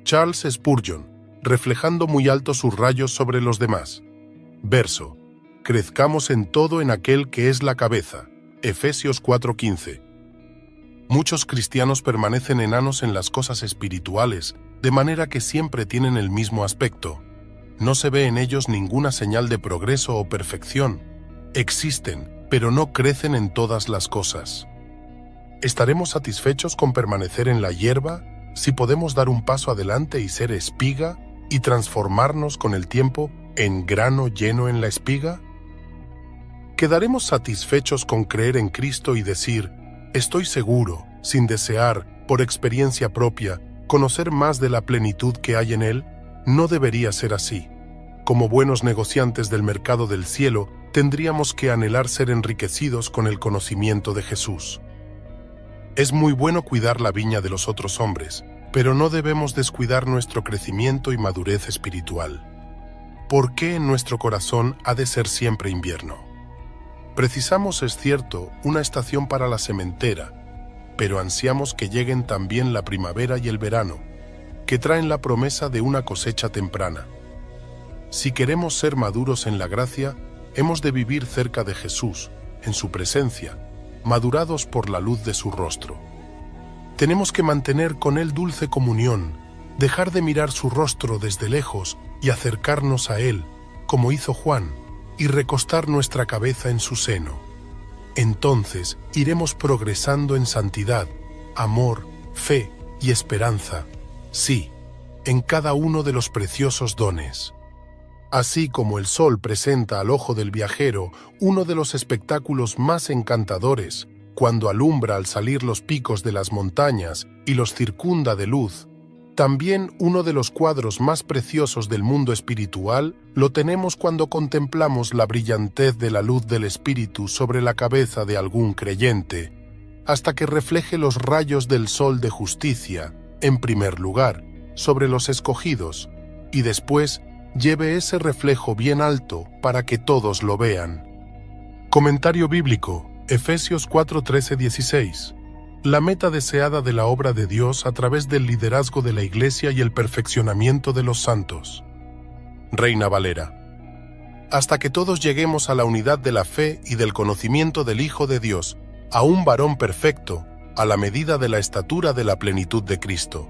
Charles Spurgeon, reflejando muy alto sus rayos sobre los demás. Verso: crezcamos en todo en aquel que es la cabeza. Efesios 4:15. Muchos cristianos permanecen enanos en las cosas espirituales, de manera que siempre tienen el mismo aspecto. No se ve en ellos ninguna señal de progreso o perfección. Existen, pero no crecen en todas las cosas. ¿Estaremos satisfechos con permanecer en la hierba si podemos dar un paso adelante y ser espiga y transformarnos con el tiempo en grano lleno en la espiga? ¿Quedaremos satisfechos con creer en Cristo y decir: estoy seguro, sin desear, por experiencia propia, conocer más de la plenitud que hay en Él? No debería ser así. Como buenos negociantes del mercado del cielo, tendríamos que anhelar ser enriquecidos con el conocimiento de Jesús. Es muy bueno cuidar la viña de los otros hombres, pero no debemos descuidar nuestro crecimiento y madurez espiritual. ¿Por qué en nuestro corazón ha de ser siempre invierno? Precisamos, es cierto, una estación para la sementera, pero ansiamos que lleguen también la primavera y el verano, que traen la promesa de una cosecha temprana. Si queremos ser maduros en la gracia, hemos de vivir cerca de Jesús, en su presencia, madurados por la luz de su rostro. Tenemos que mantener con Él dulce comunión, dejar de mirar su rostro desde lejos y acercarnos a Él, como hizo Juan, y recostar nuestra cabeza en su seno. Entonces iremos progresando en santidad, amor, fe y esperanza, sí, en cada uno de los preciosos dones. Así como el sol presenta al ojo del viajero uno de los espectáculos más encantadores, cuando alumbra al salir los picos de las montañas y los circunda de luz, también uno de los cuadros más preciosos del mundo espiritual lo tenemos cuando contemplamos la brillantez de la luz del Espíritu sobre la cabeza de algún creyente, hasta que refleje los rayos del sol de justicia, en primer lugar, sobre los escogidos, y después lleve ese reflejo bien alto para que todos lo vean. Comentario bíblico, Efesios 4:13-16. La meta deseada de la obra de Dios a través del liderazgo de la Iglesia y el perfeccionamiento de los santos. Reina Valera. Hasta que todos lleguemos a la unidad de la fe y del conocimiento del Hijo de Dios, a un varón perfecto, a la medida de la estatura de la plenitud de Cristo.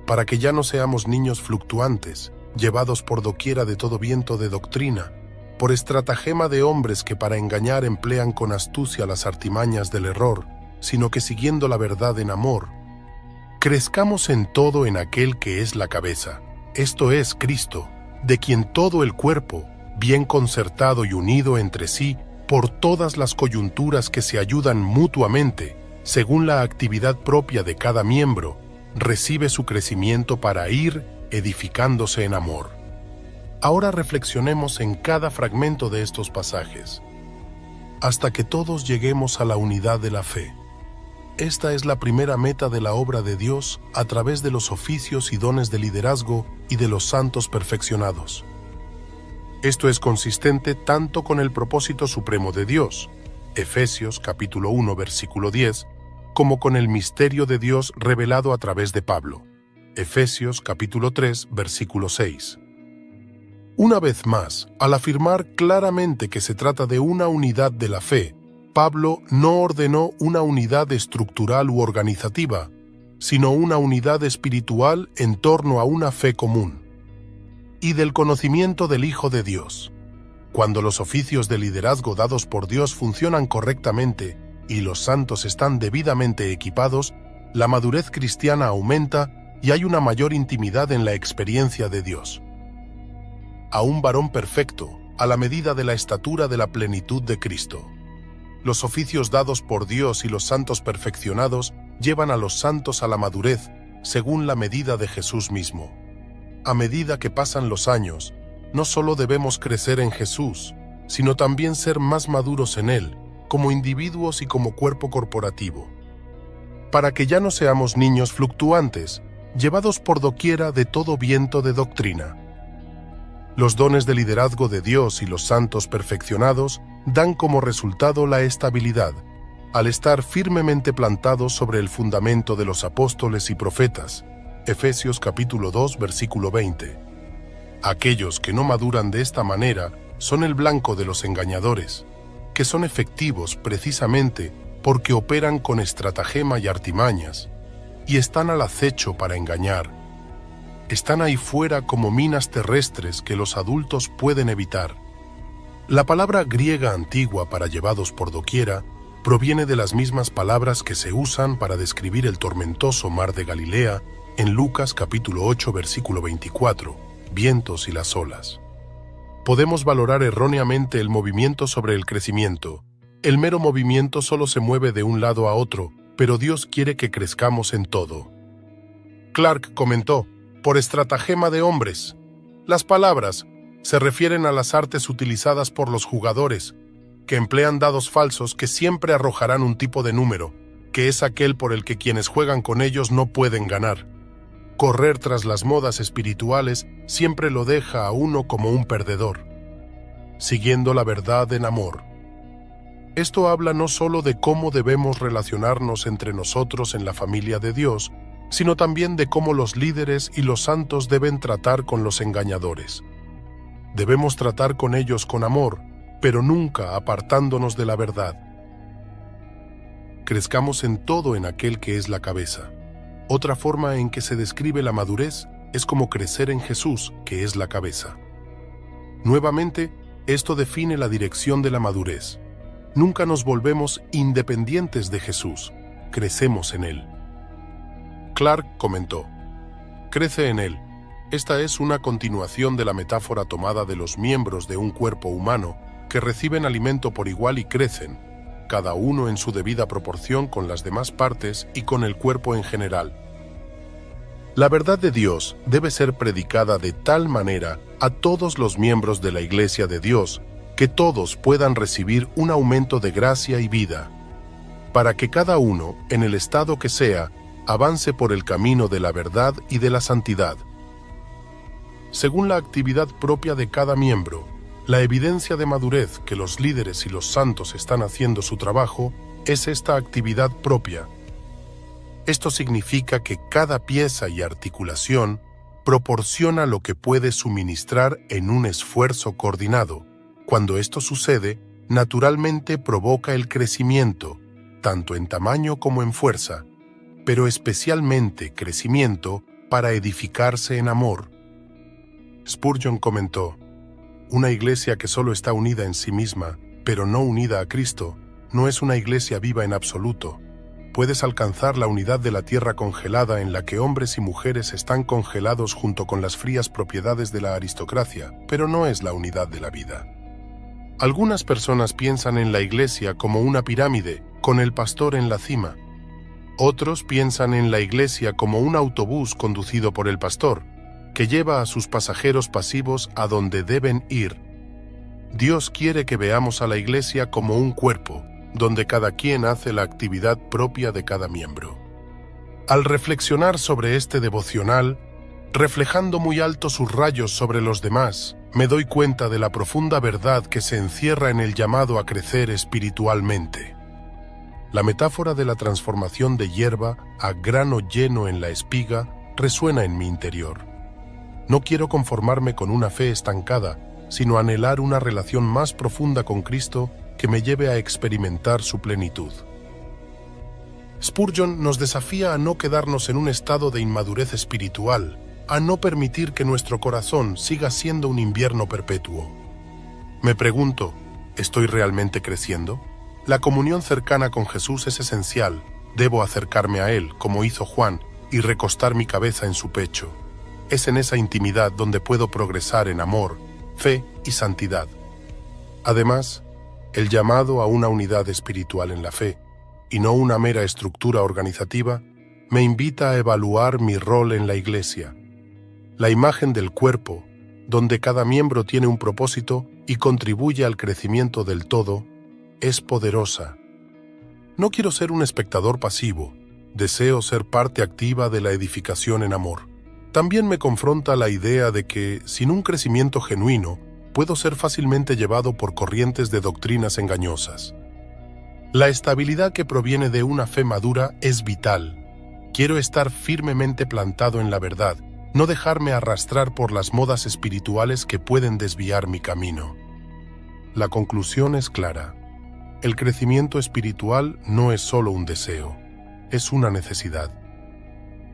Para que ya no seamos niños fluctuantes, llevados por doquiera de todo viento de doctrina, por estratagema de hombres que para engañar emplean con astucia las artimañas del error, sino que siguiendo la verdad en amor, crezcamos en todo en aquel que es la cabeza, esto es Cristo, de quien todo el cuerpo, bien concertado y unido entre sí, por todas las coyunturas que se ayudan mutuamente, según la actividad propia de cada miembro, recibe su crecimiento para ir edificándose en amor. Ahora reflexionemos en cada fragmento de estos pasajes, hasta que todos lleguemos a la unidad de la fe. Esta es la primera meta de la obra de Dios a través de los oficios y dones de liderazgo y de los santos perfeccionados. Esto es consistente tanto con el propósito supremo de Dios, Efesios capítulo 1 versículo 10, como con el misterio de Dios revelado a través de Pablo, Efesios capítulo 3 versículo 6. Una vez más, al afirmar claramente que se trata de una unidad de la fe, Pablo no ordenó una unidad estructural u organizativa, sino una unidad espiritual en torno a una fe común y del conocimiento del Hijo de Dios. Cuando los oficios de liderazgo dados por Dios funcionan correctamente y los santos están debidamente equipados, la madurez cristiana aumenta y hay una mayor intimidad en la experiencia de Dios. A un varón perfecto, a la medida de la estatura de la plenitud de Cristo. Los oficios dados por Dios y los santos perfeccionados llevan a los santos a la madurez, según la medida de Jesús mismo. A medida que pasan los años, no solo debemos crecer en Jesús, sino también ser más maduros en Él, como individuos y como cuerpo corporativo. Para que ya no seamos niños fluctuantes, llevados por doquiera de todo viento de doctrina. Los dones de liderazgo de Dios y los santos perfeccionados dan como resultado la estabilidad, al estar firmemente plantados sobre el fundamento de los apóstoles y profetas, Efesios capítulo 2, versículo 20. Aquellos que no maduran de esta manera son el blanco de los engañadores, que son efectivos precisamente porque operan con estratagema y artimañas, y están al acecho para engañar. Están ahí fuera como minas terrestres que los adultos pueden evitar. La palabra griega antigua para llevados por doquiera proviene de las mismas palabras que se usan para describir el tormentoso mar de Galilea en Lucas capítulo 8, versículo 24, vientos y las olas. Podemos valorar erróneamente el movimiento sobre el crecimiento. El mero movimiento solo se mueve de un lado a otro, pero Dios quiere que crezcamos en todo. Clark comentó, por estratagema de hombres. Las palabras se refieren a las artes utilizadas por los jugadores, que emplean dados falsos que siempre arrojarán un tipo de número, que es aquel por el que quienes juegan con ellos no pueden ganar. Correr tras las modas espirituales siempre lo deja a uno como un perdedor, siguiendo la verdad en amor. Esto habla no solo de cómo debemos relacionarnos entre nosotros en la familia de Dios, sino también de cómo los líderes y los santos deben tratar con los engañadores. Debemos tratar con ellos con amor, pero nunca apartándonos de la verdad. Crezcamos en todo en aquel que es la cabeza. Otra forma en que se describe la madurez es como crecer en Jesús, que es la cabeza. Nuevamente, esto define la dirección de la madurez. Nunca nos volvemos independientes de Jesús, crecemos en Él. Clark comentó, crece en Él. Esta es una continuación de la metáfora tomada de los miembros de un cuerpo humano que reciben alimento por igual y crecen, cada uno en su debida proporción con las demás partes y con el cuerpo en general. La verdad de Dios debe ser predicada de tal manera a todos los miembros de la Iglesia de Dios que todos puedan recibir un aumento de gracia y vida, para que cada uno, en el estado que sea, avance por el camino de la verdad y de la santidad. Según la actividad propia de cada miembro, la evidencia de madurez que los líderes y los santos están haciendo su trabajo es esta actividad propia. Esto significa que cada pieza y articulación proporciona lo que puede suministrar en un esfuerzo coordinado. Cuando esto sucede, naturalmente provoca el crecimiento, tanto en tamaño como en fuerza, pero especialmente crecimiento para edificarse en amor. Spurgeon comentó, una iglesia que solo está unida en sí misma, pero no unida a Cristo, no es una iglesia viva en absoluto. Puedes alcanzar la unidad de la tierra congelada en la que hombres y mujeres están congelados junto con las frías propiedades de la aristocracia, pero no es la unidad de la vida. Algunas personas piensan en la iglesia como una pirámide, con el pastor en la cima. Otros piensan en la iglesia como un autobús conducido por el pastor, que lleva a sus pasajeros pasivos a donde deben ir. Dios quiere que veamos a la iglesia como un cuerpo, donde cada quien hace la actividad propia de cada miembro. Al reflexionar sobre este devocional, reflejando muy alto sus rayos sobre los demás, me doy cuenta de la profunda verdad que se encierra en el llamado a crecer espiritualmente. La metáfora de la transformación de hierba a grano lleno en la espiga resuena en mi interior. No quiero conformarme con una fe estancada, sino anhelar una relación más profunda con Cristo que me lleve a experimentar su plenitud. Spurgeon nos desafía a no quedarnos en un estado de inmadurez espiritual, a no permitir que nuestro corazón siga siendo un invierno perpetuo. Me pregunto, ¿estoy realmente creciendo? La comunión cercana con Jesús es esencial. Debo acercarme a Él, como hizo Juan, y recostar mi cabeza en su pecho. Es en esa intimidad donde puedo progresar en amor, fe y santidad. Además, el llamado a una unidad espiritual en la fe, y no una mera estructura organizativa, me invita a evaluar mi rol en la Iglesia. La imagen del cuerpo, donde cada miembro tiene un propósito y contribuye al crecimiento del todo, es poderosa. No quiero ser un espectador pasivo, deseo ser parte activa de la edificación en amor. También me confronta la idea de que, sin un crecimiento genuino, puedo ser fácilmente llevado por corrientes de doctrinas engañosas. La estabilidad que proviene de una fe madura es vital. Quiero estar firmemente plantado en la verdad, no dejarme arrastrar por las modas espirituales que pueden desviar mi camino. La conclusión es clara. El crecimiento espiritual no es solo un deseo, es una necesidad.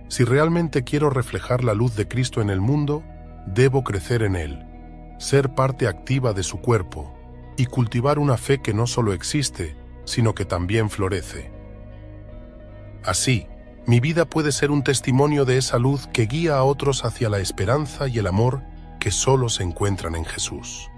Si realmente quiero reflejar la luz de Cristo en el mundo, debo crecer en Él, ser parte activa de su cuerpo y cultivar una fe que no solo existe, sino que también florece. Así, mi vida puede ser un testimonio de esa luz que guía a otros hacia la esperanza y el amor que solo se encuentran en Jesús.